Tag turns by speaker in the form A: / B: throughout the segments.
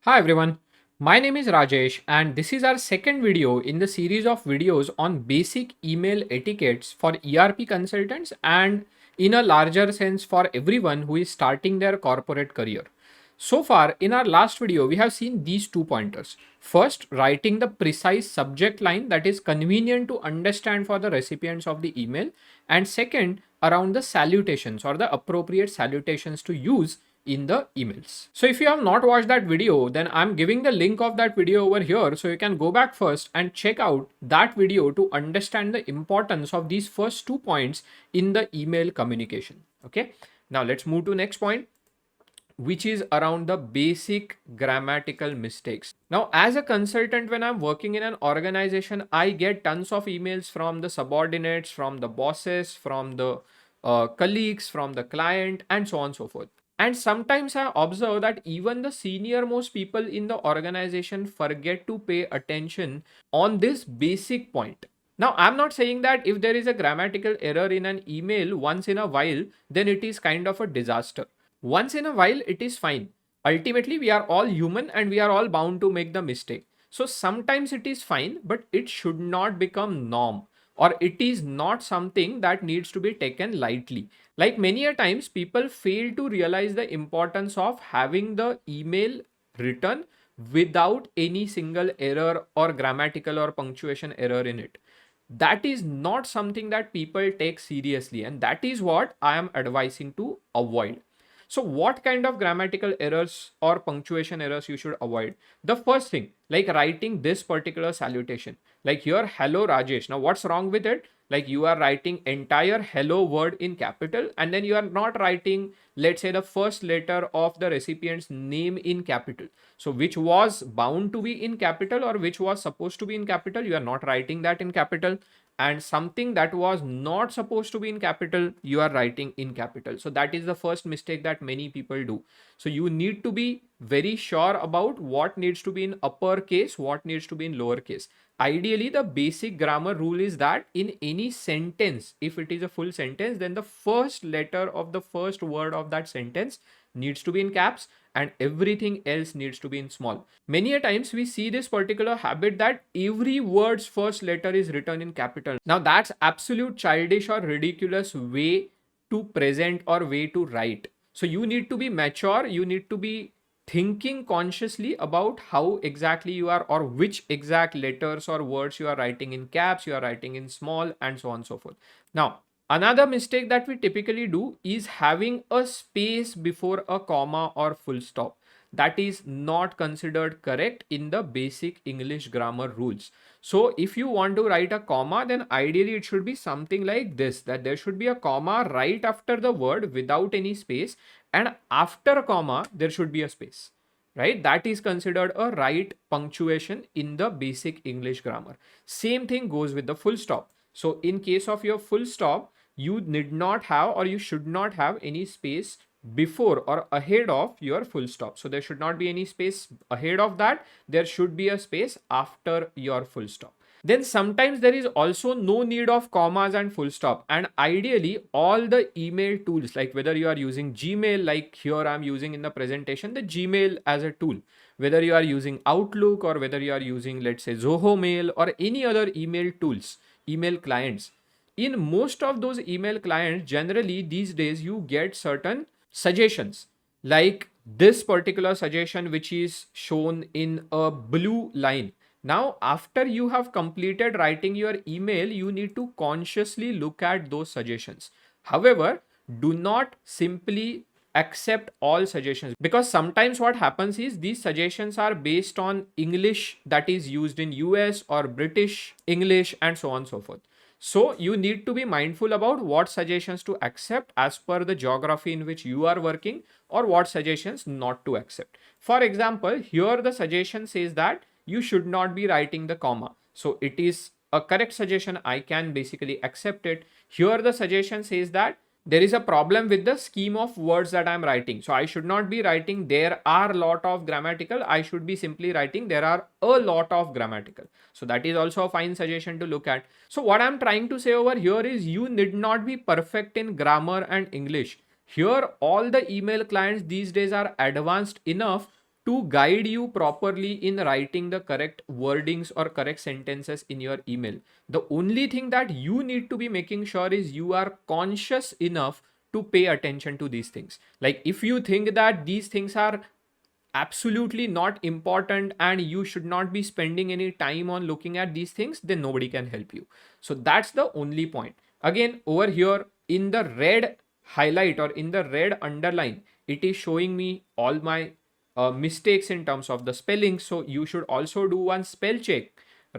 A: Hi everyone, my name is Rajesh and this is our second video in the series of videos on basic email etiquettes for ERP consultants and in a larger sense for everyone who is starting their corporate career. So far, in our last video, we have seen these two pointers. First, writing the precise subject line that is convenient to understand for the recipients of the email. And second, around the salutations or the appropriate salutations to use in the emails. So if you have not watched that video, then I'm giving the link of that video over here. So you can go back first and check out that video to understand the importance of these first 2 points in the email communication. Okay. Now let's move to next point, which is around the basic grammatical mistakes. Now, as a consultant, when I'm working in an organization, I get tons of emails from the subordinates, from the bosses, from the colleagues, from the client, and so on and so forth. And sometimes I observe that even the senior most people in the organization forget to pay attention on this basic point. Now, I'm not saying that if there is a grammatical error in an email once in a while, then it is kind of a disaster. Once in a while, it is fine. Ultimately, we are all human and we are all bound to make the mistake. So sometimes it is fine, but it should not become norm, or it is not something that needs to be taken lightly. Like many a times, people fail to realize the importance of having the email written without any single error or grammatical or punctuation error in it. That is not something that people take seriously, and that is what I am advising to avoid. So what kind of grammatical errors or punctuation errors you should avoid? The first thing, like writing this particular salutation, like here, hello Rajesh. Now, what's wrong with it? Like you are writing entire hello word in capital, and then you are not writing, let's say, the first letter of the recipient's name in capital. So which was bound to be in capital or which was supposed to be in capital, you are not writing that in capital, and something that was not supposed to be in capital you are writing in capital. So that is the first mistake that many people do. So you need to be very sure about what needs to be in uppercase, what needs to be in lowercase. Ideally, the basic grammar rule is that in any sentence, if it is a full sentence, then the first letter of the first word of that sentence needs to be in caps and everything else needs to be in small. Many a times we see this particular habit that every word's first letter is written in capital. Now that's absolute childish or ridiculous way to present or way to write. So you need to be mature, you need to be thinking consciously about how exactly you are, or which exact letters or words you are writing in caps, you are writing in small, and so on and so forth. Now, another mistake that we typically do is having a space before a comma or full stop. That is not considered correct in the basic English grammar rules. So if you want to write a comma, then ideally it should be something like this, that there should be a comma right after the word without any space, and after a comma there should be a space, right? That is considered a right punctuation in the basic English grammar. Same thing goes with the full stop. So in case of your full stop, you need not have, or you should not have, any space before or ahead of your full stop. So there should not be any space ahead of that. There should be a space after your full stop. Then sometimes there is also no need of commas and full stop. And ideally, all the email tools, like whether you are using Gmail, like here I'm using in the presentation, the Gmail as a tool, whether you are using Outlook or whether you are using, let's say, Zoho Mail or any other email tools, email clients. In most of those email clients, generally these days you get certain suggestions, like this particular suggestion, which is shown in a blue line. Now, after you have completed writing your email, you need to consciously look at those suggestions. However, do not simply accept all suggestions, because sometimes what happens is these suggestions are based on English that is used in US or British English and so on and so forth. So you need to be mindful about what suggestions to accept as per the geography in which you are working, or what suggestions not to accept. For example, here the suggestion says that you should not be writing the comma. So it is a correct suggestion. I can basically accept it. Here the suggestion says that there is a problem with the scheme of words that I'm writing. So I should not be writing there are a lot of grammatical. I should be simply writing there are a lot of grammatical. So that is also a fine suggestion to look at. So what I'm trying to say over here is you need not be perfect in grammar and English. Here all the email clients these days are advanced enough to guide you properly in writing the correct wordings or correct sentences in your email. The only thing that you need to be making sure is you are conscious enough to pay attention to these things. Like if you think that these things are absolutely not important and you should not be spending any time on looking at these things, then nobody can help you. So that's the only point. Again, over here in the red highlight or in the red underline, it is showing me all my mistakes in terms of the spelling. So you should also do one spell check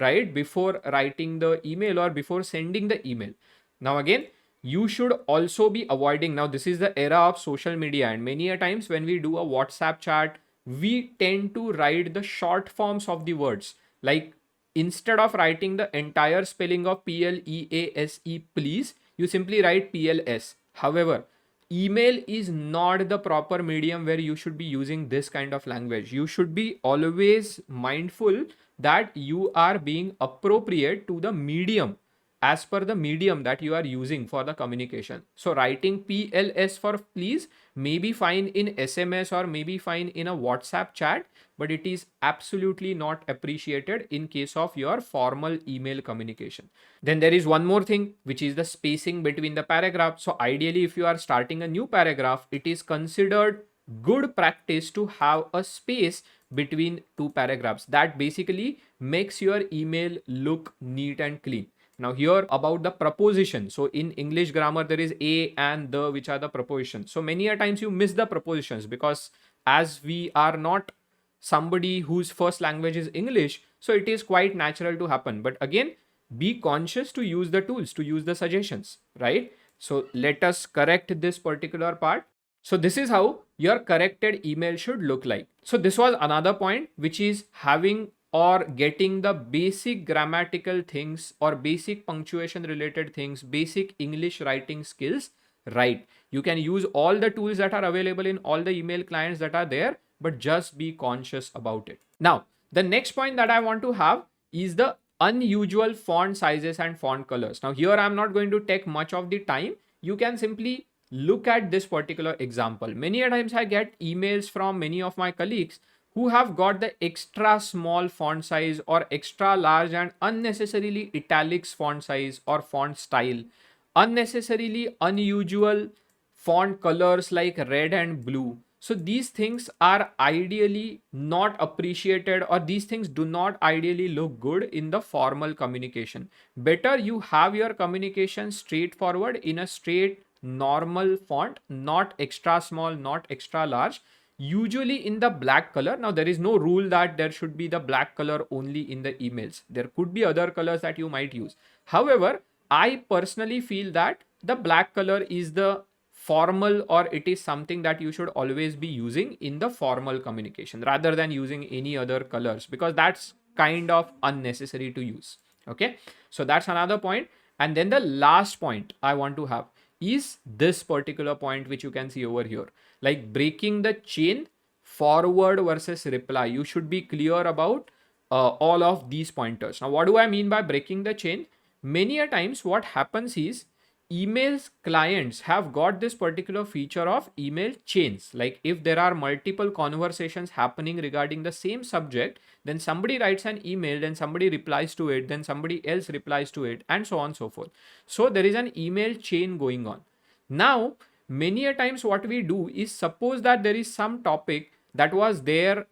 A: right before writing the email or before sending the email. Now again, you should also be avoiding, now this is the era of social media, and many a times when we do a WhatsApp chat, we tend to write the short forms of the words. Like instead of writing the entire spelling of PLEASE, please, you simply write PLS. However, email is not the proper medium where you should be using this kind of language. You should be always mindful that you are being appropriate to the medium, as per the medium that you are using for the communication. So writing PLS for please may be fine in SMS or maybe fine in a WhatsApp chat, but it is absolutely not appreciated in case of your formal email communication. Then there is one more thing, which is the spacing between the paragraphs. So ideally, if you are starting a new paragraph, it is considered good practice to have a space between two paragraphs. That basically makes your email look neat and clean. Now here about the preposition. So in English grammar, there is a and the, which are the prepositions. So many a times you miss the prepositions because as we are not somebody whose first language is English, so it is quite natural to happen. But again, be conscious to use the tools, to use the suggestions, right? So let us correct this particular part. So this is how your corrected email should look like. So this was another point, which is having or getting the basic grammatical things or basic punctuation related things, basic English writing skills right. You can use all the tools that are available in all the email clients that are there, but just be conscious about it. Now, the next point that I want to have is the unusual font sizes and font colors. Now here I'm not going to take much of the time. You can simply look at this particular example. Many a times I get emails from many of my colleagues who have got the extra small font size or extra large and unnecessarily italics font size or font style, unnecessarily unusual font colors like red and blue. So these things are ideally not appreciated, or these things do not ideally look good in the formal communication. Better you have your communication straightforward in a straight normal font, not extra small, not extra large, usually in the black color. Now there is no rule that there should be the black color only in the emails. There could be other colors that you might use. However, I personally feel that the black color is the formal, or it is something that you should always be using in the formal communication rather than using any other colors, because that's kind of unnecessary to use. Okay, so that's another point. And then the last point I want to have is this particular point, which you can see over here, like breaking the chain, forward versus reply. You should be clear about all of these pointers. Now what do I mean by breaking the chain? Many a times what happens is emails clients have got this particular feature of email chains. Like if there are multiple conversations happening regarding the same subject, then somebody writes an email, then somebody replies to it, then somebody else replies to it, and so on and so forth. So there is an email chain going on. Now many a times what we do is, suppose that there is some topic that was there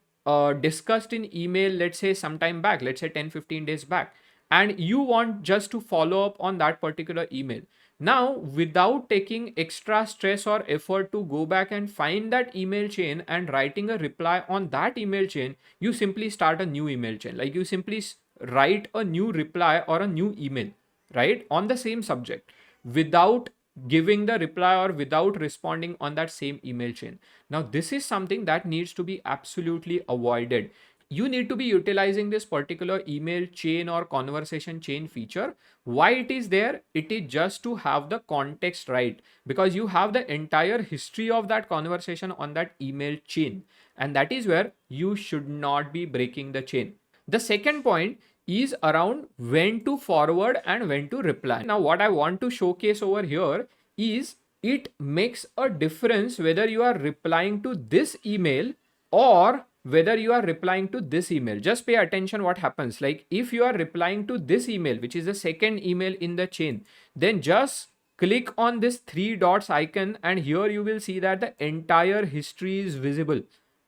A: discussed in email, let's say sometime back, let's say 10-15 days back, and you want just to follow up on that particular email. Now, without taking extra stress or effort to go back and find that email chain and writing a reply on that email chain, you simply start a new email chain. Like you simply write a new reply or a new email, right, on the same subject without giving the reply or without responding on that same email chain. Now, this is something that needs to be absolutely avoided. You need to be utilizing this particular email chain or conversation chain feature. Why it is there? It is just to have the context right, because you have the entire history of that conversation on that email chain, and that is where you should not be breaking the chain. The second point is around when to forward and when to reply. Now what I want to showcase over here is it makes a difference whether you are replying to this email or whether you are replying to this email. Just pay attention what happens. Like if you are replying to this email, which is the second email in the chain, then just click on this three dots icon, and here you will see that the entire history is visible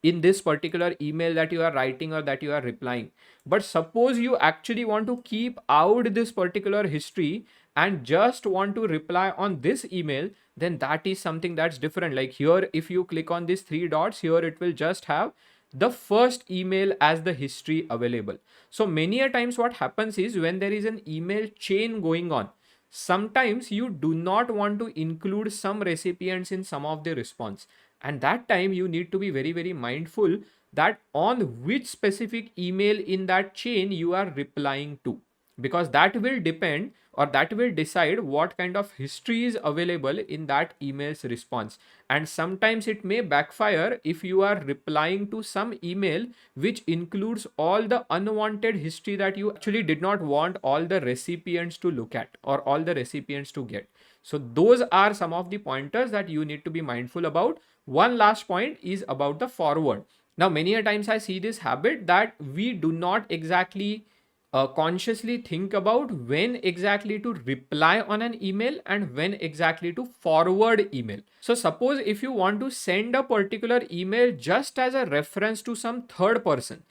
A: in this particular email that you are writing or that you are replying. But suppose you actually want to keep out this particular history and just want to reply on this email, then that is something that's different. Like here, if you click on these three dots, here it will just have the first email as the history available. So many a times what happens is, when there is an email chain going on, sometimes you do not want to include some recipients in some of the response, and that time you need to be very very mindful that on which specific email in that chain you are replying to, because that will depend, or that will decide what kind of history is available in that email's response. And sometimes it may backfire if you are replying to some email which includes all the unwanted history that you actually did not want all the recipients to look at or all the recipients to get. So those are some of the pointers that you need to be mindful about. One last point is about the forward. Now many a times I see this habit that we do not exactly consciously think about when exactly to reply on an email and when exactly to forward email. So suppose if you want to send a particular email just as a reference to some third person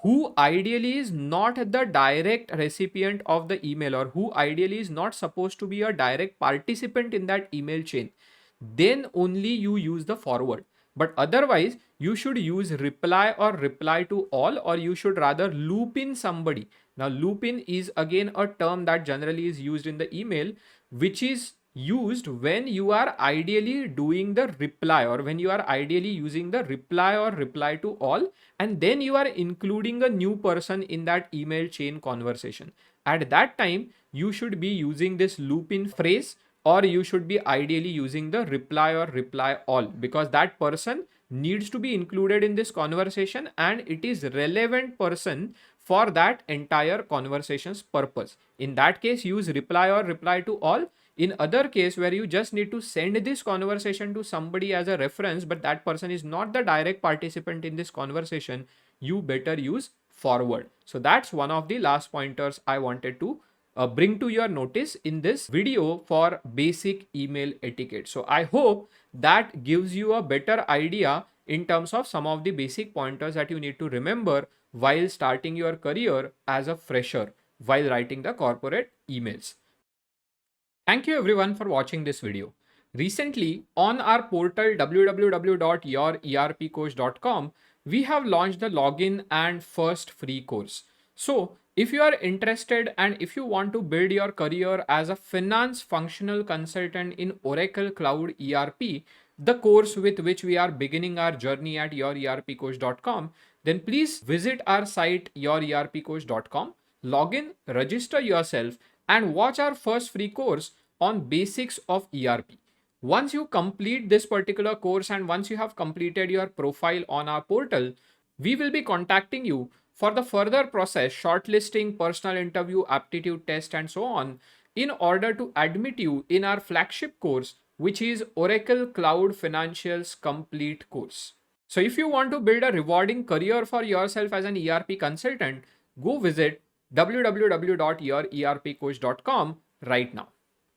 A: who ideally is not the direct recipient of the email, or who ideally is not supposed to be a direct participant in that email chain, then only you use the forward. But otherwise you should use reply or reply to all, or you should rather loop in somebody. Now loop in is again a term that generally is used in the email, which is used when you are ideally doing the reply, or when you are ideally using the reply or reply to all, and then you are including a new person in that email chain conversation. At that time you should be using this loop in phrase, or you should be ideally using the reply or reply all, because that person needs to be included in this conversation and it is relevant person for that entire conversation's purpose. In that case, use reply or reply to all. In other case, where you just need to send this conversation to somebody as a reference, but that person is not the direct participant in this conversation, you better use forward. So that's one of the last pointers I wanted to bring to your notice in this video for basic email etiquette. So I hope that gives you a better idea in terms of some of the basic pointers that you need to remember while starting your career as a fresher while writing the corporate emails. Thank you everyone for watching this video. Recently, on our portal www.yourerpcoach.com, we have launched the login and first free course. So, if you are interested and if you want to build your career as a finance functional consultant in Oracle Cloud ERP, the course with which we are beginning our journey at yourerpcoach.com, then please visit our site yourerpcoach.com, log in, register yourself, and watch our first free course on basics of ERP. Once you complete this particular course and once you have completed your profile on our portal, we will be contacting you for the further process, shortlisting, personal interview, aptitude test, and so on, in order to admit you in our flagship course, which is Oracle Cloud Financials Complete Course. So if you want to build a rewarding career for yourself as an ERP consultant, go visit www.yourerpcoach.com right now.